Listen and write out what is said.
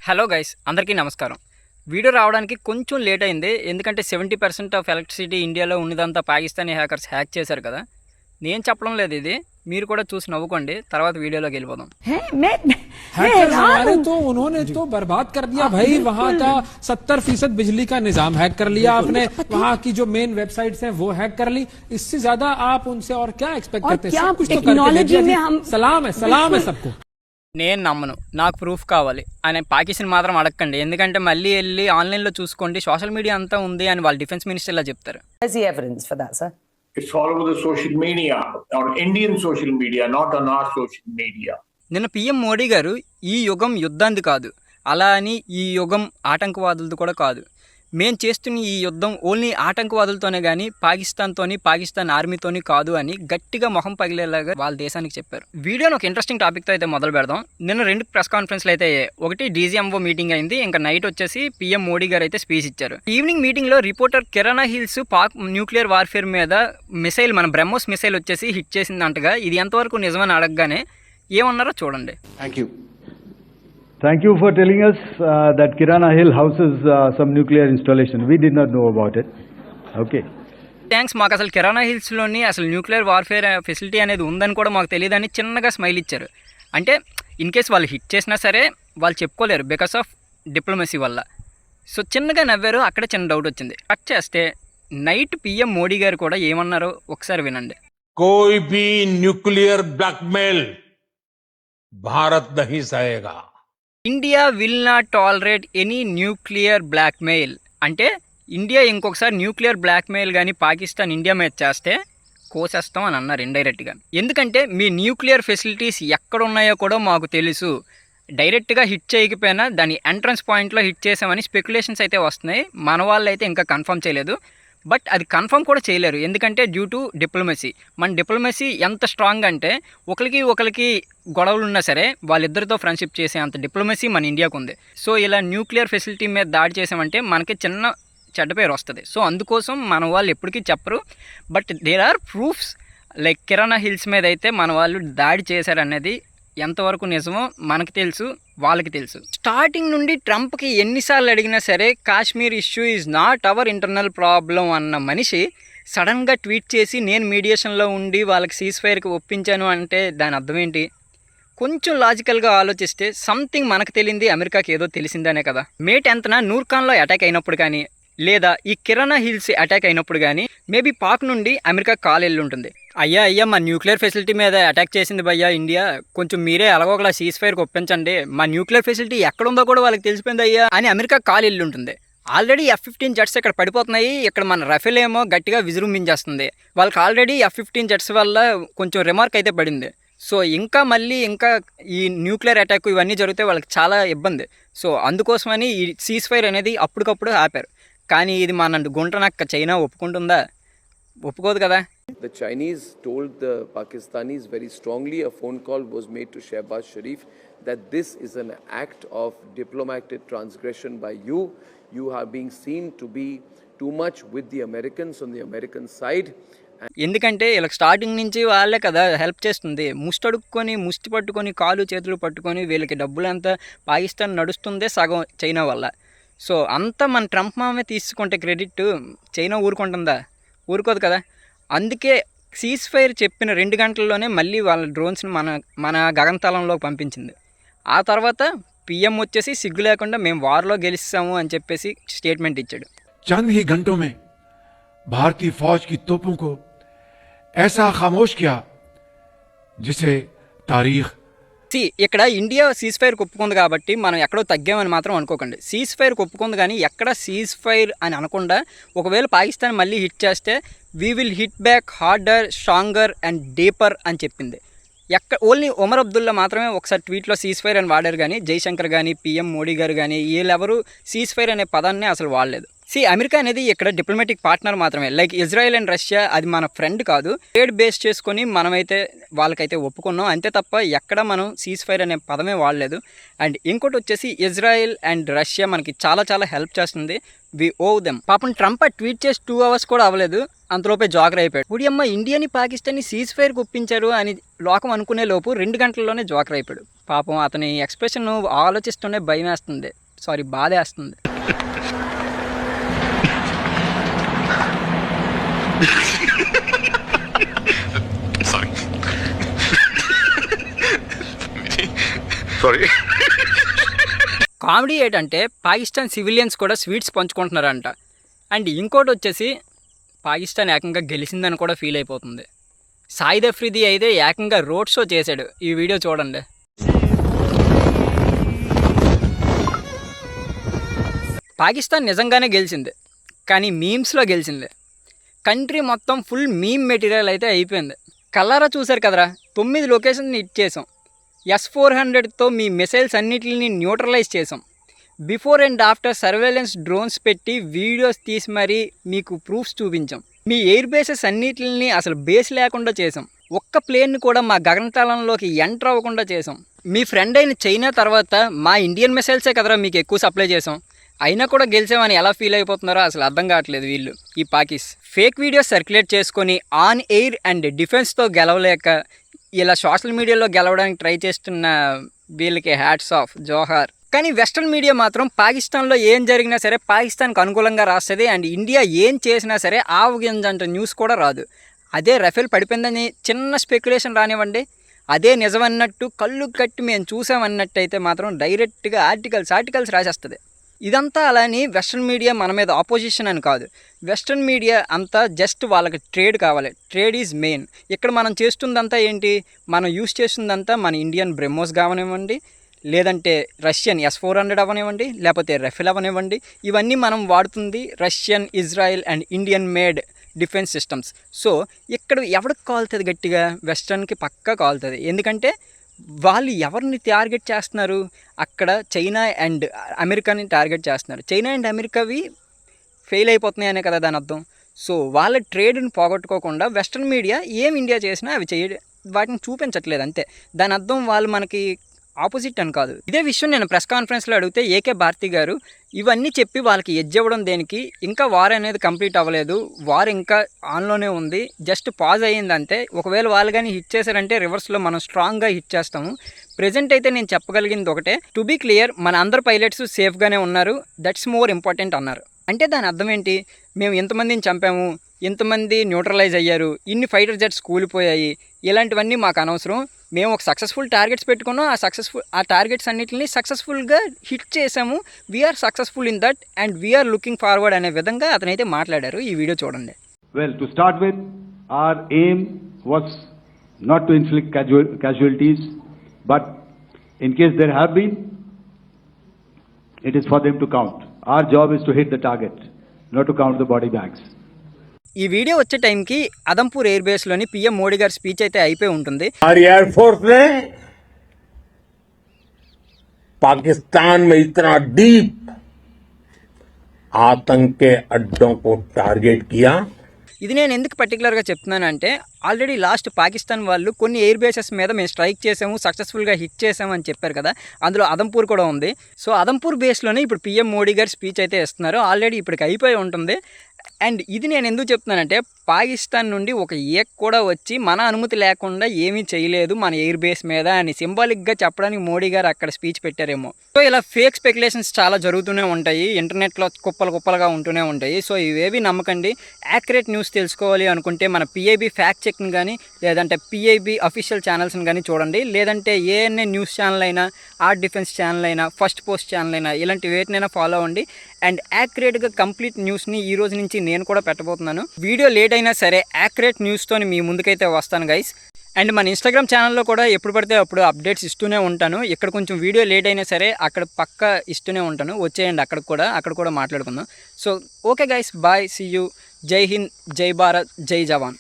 Hello guys, అందరికీ నమస్కారం. Video రావడానికి కొంచెం లేట్ అయింది, ఎందుకంటే 70% ఆఫ్ ఎలక్ట్రిసిటీ ఇండియాలో ఉన్నదంతా పాకిస్తానీ హ్యాకర్స్ హ్యాక్ చేశారు కదా. నేను చెప్పడం లేదు, ఇది మీరు కూడా చూసి నవ్వుకోండి. తర్వాత వీడియోలోకి వెళ్ళిపోదాం. तो उन्होंने तो बर्बाद कर दिया भाई, वहाँ का 70% बिजली का निजाम हैक कर लिया आपने, वहाँ की जो मेन वेबसाइट्स हैं वो हैक कर ली. इससे ज्यादा आप उनसे और क्या एक्सपेक्ट करते हैं? सब कुछ तो करके दिया जी. सलाम है सबको. నేను నమ్మను, నాకు ప్రూఫ్ కావాలి అని పాకిస్తాన్ మాత్రం అడగండి, ఎందుకంటే మళ్ళీ వెళ్ళి ఆన్లైన్లో చూసుకోండి, సోషల్ మీడియా అంతా ఉంది అని వాళ్ళ డిఫెన్స్ మినిస్టర్ ఇలా చెప్తారు. It's all over the social media, on Indian social media, not on our social media. నిన్న పిఎం మోడీ గారు ఈ యుగం యుద్ధాంది కాదు, అలా అని ఈ యుగం ఆటంకవాదులది కూడా కాదు, మేం చేస్తున్న ఈ యుద్ధం ఓన్లీ ఆటంకవాదులతోనే కానీ పాకిస్తాన్ ఆర్మీతోని కాదు అని గట్టిగా మొహం పగిలేలాగా వాళ్ళ దేశానికి చెప్పారు. వీడియోని ఒక ఇంట్రెస్టింగ్ టాపిక్తో అయితే మొదలు పెడదాం. నిన్న 2 ప్రెస్ కాన్ఫరెన్స్లు అయితే ఒకటి డీజీఎంఓ మీటింగ్ అయింది, ఇంకా నైట్ వచ్చేసి పిఎం మోడీ గారు అయితే స్పీచ్ ఇచ్చారు. ఈవినింగ్ మీటింగ్లో రిపోర్టర్ కిరాణా హిల్స్ పాక్ న్యూక్లియర్ వార్ఫేర్ మీద మిసైల్, మన బ్రహ్మోస్ మిసైల్ వచ్చేసి హిట్ చేసిందంటగా. ఇది ఎంతవరకు నిజమని అడగగానే ఏమన్నారో చూడండి. Thank you for telling us that Kirana Hill houses some nuclear installation. We did not know about it. Okay. Thanks, మాకు అసలు కిరాణా హిల్స్లోని అసలు న్యూక్లియర్ వార్ఫేర్ ఫెసిలిటీ అనేది ఉందని కూడా మాకు తెలియదని చిన్నగా స్మైల్ ఇచ్చారు. అంటే ఇన్ కేస్ వాళ్ళు హిట్ చేసినా సరే వాళ్ళు చెప్పుకోలేరు బికాస్ ఆఫ్ డిప్లొమసీ వల్ల. సో చిన్నగా నవ్వారు, అక్కడే చిన్న డౌట్ వచ్చింది. కట్ చేస్తే నైట్ పిఎం మోడీ గారు కూడా ఏమన్నారో ఒకసారి వినండి. कोई भी न्यूक्लियर ब्लैकमेल भारत नहीं सहेगा. India will not tolerate any nuclear blackmail. అంటే ఇండియా ఇంకొకసారి న్యూక్లియర్ బ్లాక్మెయిల్ కానీ పాకిస్తాన్ ఇండియా మీద చేస్తే కోసేస్తాం అని అన్నారు ఇండైరెక్ట్గా. ఎందుకంటే మీ న్యూక్లియర్ ఫెసిలిటీస్ ఎక్కడ ఉన్నాయో కూడా మాకు తెలుసు, డైరెక్ట్గా హిట్ చేయకపోయినా దాని ఎంట్రన్స్ పాయింట్లో హిట్ చేసామని స్పెక్యులేషన్స్ అయితే వస్తున్నాయి. మన వాళ్ళు అయితే ఇంకా కన్ఫర్మ్ చేయలేదు, బట్ అది కన్ఫర్మ్ కూడా చేయలేరు, ఎందుకంటే డ్యూ టు డిప్లొమసీ. మన డిప్లొమసీ ఎంత స్ట్రాంగ్ అంటే ఒకరికి గొడవలు ఉన్నా సరే వాళ్ళిద్దరితో ఫ్రెండ్షిప్ చేసే అంత డిప్లొమసీ మన ఇండియాకు ఉంది. సో ఇలా న్యూక్లియర్ ఫెసిలిటీ మీద దాడి చేసామంటే మనకి చిన్న చెడ్డ పేరు వస్తుంది. సో అందుకోసం మన వాళ్ళు ఎప్పటికీ చెప్పరు, but there are proofs. Like Kirana hills మీద అయితే మన వాళ్ళు దాడి చేశారనేది ఎంతవరకు నిజమో మనకు తెలుసు, వాళ్ళకి తెలుసు. స్టార్టింగ్ నుండి ట్రంప్కి ఎన్నిసార్లు అడిగినా సరే Kashmir issue is not our internal problem అన్న మనిషి సడన్గా ట్వీట్ చేసి నేను మీడియేషన్లో ఉండి వాళ్ళకి సీజ్ ఫైర్కి ఒప్పించాను అంటే దాని అర్థం ఏంటి? కొంచెం లాజికల్గా ఆలోచిస్తే సంథింగ్ మనకు తెలియంది అమెరికాకి ఏదో తెలిసిందనే కదా. మే 10న నూర్ఖాన్లో అటాక్ అయినప్పుడు కానీ లేదా ఈ కిరాణా హిల్స్ అటాక్ అయినప్పుడు కానీ మేబీ పాక్ నుండి అమెరికా కాల్ వెళ్ళి ఉంటుంది. అయ్యా మా న్యూక్లియర్ ఫెసిలిటీ మీద అటాక్ చేసింది భయ్యా ఇండియా, కొంచెం మీరే ఎలాగోలా సీజ్ ఫైర్కి ఒప్పించండి, మా న్యూక్లియర్ ఫెసిలిటీ ఎక్కడుందో కూడా వాళ్ళకి తెలిసిపోయింది అయ్యా అని అమెరికా కాల్ వెళ్ళి ఉంటుంది. ఆల్రెడీ F-15 జెట్స్ ఇక్కడ పడిపోతున్నాయి, ఇక్కడ మన రఫేల్ ఏమో గట్టిగా విజృంభించేస్తుంది. వాళ్ళకి ఆల్రెడీ F-15 జెట్స్ వల్ల కొంచెం రిమార్క్ అయితే పడింది. సో ఇంకా ఈ న్యూక్లియర్ అటాక్ ఇవన్నీ జరిగితే వాళ్ళకి చాలా ఇబ్బంది. సో అందుకోసమని ఈ సీజ్ ఫైర్ అనేది అప్పటికప్పుడు ఆపారు. కానీ ఇది మన గుంటనక్క చైనా ఒప్పుకుంటుందా? ఒప్పుకోదు కదా. The Chinese told the Pakistanis very strongly, a phone call was made to Shehbaz Sharif, that this is an act of diplomatic transgression by you. You are being seen to be too much with the Americans on the American side. ఎందుకంటే ఇలా starting నుంచి వాళ్ళే కదా help చేస్తుంది. ముష్టి పట్టుకొని కాలు చేతులు పట్టుకొని వీళ్ళకి డబ్బులంతా పాకిస్తాన్ నడుస్తుందే సగం చైనా వల్ల. సో అంతా మన ట్రంప్ మామే తీసుకుంటే క్రెడిట్ చైనా ఊరుకుంటుందా? ఊరుకోదు కదా. అందుకే సీజ్ ఫైర్ చెప్పిన 2 గంటల్లోనే మళ్ళీ వాళ్ళ డ్రోన్స్ని మన గగనతలంలోకి పంపించింది. ఆ తర్వాత పిఎం వచ్చేసి సిగ్గు లేకుండా మేము వార్లో గెలిస్తాము అని చెప్పేసి స్టేట్మెంట్ ఇచ్చాడు. चंद ही घंटों में भारतीय फौज की तोपों को ऐसा खामोश किया जिसे तारीख. ఇక్కడ ఇండియా సీజ్ ఫైర్ ఒప్పుకుంది కాబట్టి మనం ఎక్కడో తగ్గామని మాత్రం అనుకోకండి. సీజ్ ఫైర్ ఒప్పుకుంది కానీ ఎక్కడ సీజ్ ఫైర్ అని అనకుండా ఒకవేళ పాకిస్తాన్ మళ్ళీ హిట్ చేస్తే we will hit back harder, stronger and deeper అని చెప్పింది. ఓన్లీ ఒమర్ అబ్దుల్లా మాత్రమే ఒకసారి ట్వీట్లో సీజ్ ఫైర్ అని వాడారు, కానీ జైశంకర్ కానీ పిఎం మోడీ గారు కానీ వీళ్ళెవరూ సీజ్ ఫైర్ అనే పదాన్ని అసలు వాడలేదు. అమెరికా అనేది ఇక్కడ డిప్లొమాటిక్ పార్ట్నర్ మాత్రమే. లైక్ ఇజ్రాయెల్ అండ్ రష్యా అది మన ఫ్రెండ్ కాదు. ట్రేడ్ బేస్ చేసుకొని మనమైతే వాళ్ళకైతే ఒప్పుకున్నాం అంతే తప్ప ఎక్కడ మనం సీజ్ ఫైర్ అనే పదమే వాడలేదు. అండ్ ఇంకోటి వచ్చేసి ఇజ్రాయెల్ అండ్ రష్యా మనకి చాలా హెల్ప్ చేస్తుంది. వి ఓ దెమ్. పాపం ట్రంప్ ఆ ట్వీట్ చేసి 2 hours కూడా అవ్వలేదు, అంతలోపే జోకర్ అయిపోయాడు. ఉడియమ్మ ఇండియాని పాకిస్తాన్ని సీజ్ ఫైర్కి ఒప్పించారు అని లోకం అనుకునే లోపు 2 గంటల్లోనే జోకర్ అయిపోయాడు. పాపం అతని ఎక్స్ప్రెషన్ ఆలోచిస్తూనే భయం వేస్తుంది, సారీ బాధేస్తుంది. కామెడీ ఏంటంటే పాకిస్తాన్ సివిలియన్స్ కూడా స్వీట్స్ పంచుకుంటున్నారంట. అండ్ ఇంకోటి వచ్చేసి పాకిస్తాన్ ఏకంగా గెలిచిందని కూడా ఫీల్ అయిపోతుంది. సాయిద్ అఫ్రిది అయితే ఏకంగా రోడ్ షో చేశాడు. ఈ వీడియో చూడండి. పాకిస్తాన్ నిజంగానే గెలిచింది, కానీ మీమ్స్లో గెలిచింది. కంట్రీ మొత్తం ఫుల్ మీమ్ మెటీరియల్ అయితే అయిపోయింది. కల్లారా చూశారు కదరా, 9 లొకేషన్ని హిట్ చేసాం. S-400తో మీ మిసైల్స్ అన్నిటిని న్యూట్రలైజ్ చేసాం. Before and after surveillance drones పెట్టి వీడియోస్ తీసి మరీ మీకు ప్రూఫ్స్ చూపించాం. మీ ఎయిర్ బేసెస్ అన్నిటిని అసలు బేస్ లేకుండా చేసాం. ఒక్క ప్లేన్ని కూడా మా గగనతలంలోకి ఎంటర్ అవ్వకుండా చేసాం. మీ ఫ్రెండ్ అయిన చైనా తర్వాత మా ఇండియన్ మిసైల్సే కదరా మీకు ఎక్కువ సప్లై చేసాం. అయినా కూడా గెలిచామని ఎలా ఫీల్ అయిపోతున్నారో అసలు అర్థం కావట్లేదు వీళ్ళు. ఈ పాకిస్ ఫేక్ వీడియోస్ సర్క్యులేట్ చేసుకొని ఆన్ ఎయిర్ అండ్ డిఫెన్స్తో గెలవలేక ఇలా సోషల్ మీడియాలో గెలవడానికి ట్రై చేస్తున్న వీళ్ళకి హ్యాట్స్ ఆఫ్, జోహార్. కానీ వెస్ట్రన్ మీడియా మాత్రం పాకిస్తాన్లో ఏం జరిగినా సరే పాకిస్తాన్కి అనుకూలంగా రాస్తుంది. అండ్ ఇండియా ఏం చేసినా సరే ఆవగింజంట న్యూస్ కూడా రాదు. అదే రఫేల్ పడిపోయిందని చిన్న స్పెక్యులేషన్ రానివ్వండి, అదే నిజమన్నట్టు కళ్ళు కట్టి మేము చూసామన్నట్టు అయితే మాత్రం డైరెక్ట్గా ఆర్టికల్స్ రాసేస్తుంది. ఇదంతా అలా అని వెస్ట్రన్ మీడియా మన మీద ఆపోజిషన్ అని కాదు. వెస్ట్రన్ మీడియా అంతా జస్ట్ వాళ్ళకి ట్రేడ్ కావాలి, ట్రేడ్ ఈజ్ మెయిన్. ఇక్కడ మనం చేస్తుందంతా ఏంటి, మనం యూస్ చేస్తుందంతా మన ఇండియన్ బ్రహ్మోస్ కావనివ్వండి, లేదంటే రష్యన్ S-400 అవనివ్వండి, లేకపోతే రఫేల్ అవనివ్వండి, ఇవన్నీ మనం వాడుతుంది Russian, Israel and Indian made defence systems. So ఇక్కడ ఎవరికి కాలుతుంది గట్టిగా, వెస్ట్రన్కి పక్కా కాలుతుంది. ఎందుకంటే వాళ్ళు ఎవరిని టార్గెట్ చేస్తున్నారు, అక్కడ చైనా అండ్ అమెరికాని టార్గెట్ చేస్తున్నారు. చైనా అండ్ అమెరికావి ఫెయిల్ అయిపోతున్నాయనే కదా దాని అర్థం. సో వాళ్ళ ట్రేడ్ని పోగొట్టుకోకుండా వెస్ట్రన్ మీడియా ఏం ఇండియా చేసినా అవి వాటిని చూపించట్లేదు అంతే. దాని అర్థం వాళ్ళు మనకి ఆపోజిట్ అని కాదు. ఇదే విషయం నేను ప్రెస్ కాన్ఫరెన్స్లో అడిగితే ఏకే భారతి గారు ఇవన్నీ చెప్పి వాళ్ళకి ఎడ్జ్ ఇవ్వడం దేనికి, ఇంకా వార్ అనేది కంప్లీట్ అవ్వలేదు, వార్ ఇంకా ఆన్లోనే ఉంది, జస్ట్ పాజ్ అయ్యింది అంతే. ఒకవేళ వాళ్ళు కానీ హిట్ చేశారంటే రివర్స్లో మనం స్ట్రాంగ్గా హిట్ చేస్తాము. ప్రెజెంట్ అయితే నేను చెప్పగలిగింది ఒకటే, టు బీ క్లియర్, మన అందరు పైలట్స్ సేఫ్గానే ఉన్నారు, దట్స్ మోర్ ఇంపార్టెంట్ అన్నారు. అంటే దాని అర్థం ఏంటి, మేము ఎంతమందిని చంపాము, ఎంతమంది న్యూట్రలైజ్ అయ్యారు, ఇన్ని ఫైటర్ జెట్స్ కూలిపోయాయి, ఇలాంటివన్నీ మాకు అనవసరం. మేము ఒక సక్సెస్ఫుల్ టార్గెట్స్ పెట్టుకున్నాం, ఆ టార్గెట్స్ అన్నిటిని సక్సెస్ఫుల్గా హిట్ చేసాము, we are successful in that and we are looking forward అనే విధంగా అతనైతే మాట్లాడారు. ఈ వీడియో చూడండి. Well, to start with, our aim was not to inflict casualties, but in case there have been, it is for them to count. Our job is to hit the target, not to count the body bags. ఈ video వచ్చే టైంకి Adampur air బేస్లోని PM Modi గారి speech అయితే అయిపోయి ఉంటుంది. हमारी air force ने पाकिस्तान में इतना डीप आतंक के अड्डों को टारगेट किया. ఇది నేను ఎందుకు పర్టికులర్గా చెప్తున్నానంటే, ఆల్రెడీ లాస్ట్ పాకిస్తాన్ వాళ్ళు కొన్ని ఎయిర్ బేసెస్ మీద మేము స్ట్రైక్ చేసాము, సక్సెస్ఫుల్గా హిట్ చేసాము అని చెప్పారు కదా, అందులో అదంపూర్ కూడా ఉంది. సో అదంపూర్ బేస్లోనే ఇప్పుడు PM మోడీ గారు స్పీచ్ అయితే ఇస్తున్నారు. ఆల్రెడీ ఇప్పటికి అయిపోయి ఉంటుంది. అండ్ ఇది నేను ఎందుకు చెప్తున్నానంటే, పాకిస్తాన్ నుండి ఒక ఏక్ కూడా వచ్చి మన అనుమతి లేకుండా ఏమీ చేయలేదు మన ఎయిర్ బేస్ మీద అని సింబాలిక్గా చెప్పడానికి మోడీ గారు అక్కడ స్పీచ్ పెట్టారేమో. సో ఇలా ఫేక్ స్పెక్యులేషన్స్ చాలా జరుగుతూనే ఉంటాయి, ఇంటర్నెట్లో కుప్పలుగా ఉంటూనే ఉంటాయి. సో ఇవేవి నమ్మకండి. యాక్యురేట్ న్యూస్ తెలుసుకోవాలి అనుకుంటే మన PIB ఫ్యాక్ట్ చెక్ని కానీ, లేదంటే PIB అఫీషియల్ ఛానల్స్ని కానీ చూడండి, లేదంటే ANA న్యూస్ ఛానల్ అయినా, ఆర్ట్ డిఫెన్స్ ఛానల్ అయినా, ఫస్ట్ పోస్ట్ ఛానల్ అయినా, ఇలాంటి వేటినైనా ఫాలో అవ్వండి. అండ్ యాక్యురేట్గా కంప్లీట్ న్యూస్ని ఈ రోజు నుంచి నేను కూడా పెట్టబోతున్నాను. వీడియో లేట్ అయినా సరే యాక్యురేట్ న్యూస్తో మీ ముందుకైతే వస్తాను గైస్. అండ్ మన ఇన్స్టాగ్రామ్ ఛానల్లో కూడా ఎప్పుడు పడితే అప్పుడు అప్డేట్స్ ఇస్తూనే ఉంటాను. ఇక్కడ కొంచెం వీడియో లేట్ అయినా సరే అక్కడ పక్కా ఇస్తూనే ఉంటాను, వచ్చేయండి అక్కడ కూడా మాట్లాడుకుందాం. So okay guys, bye, see you, జై హింద్, జై భారత్, జై జవాన్.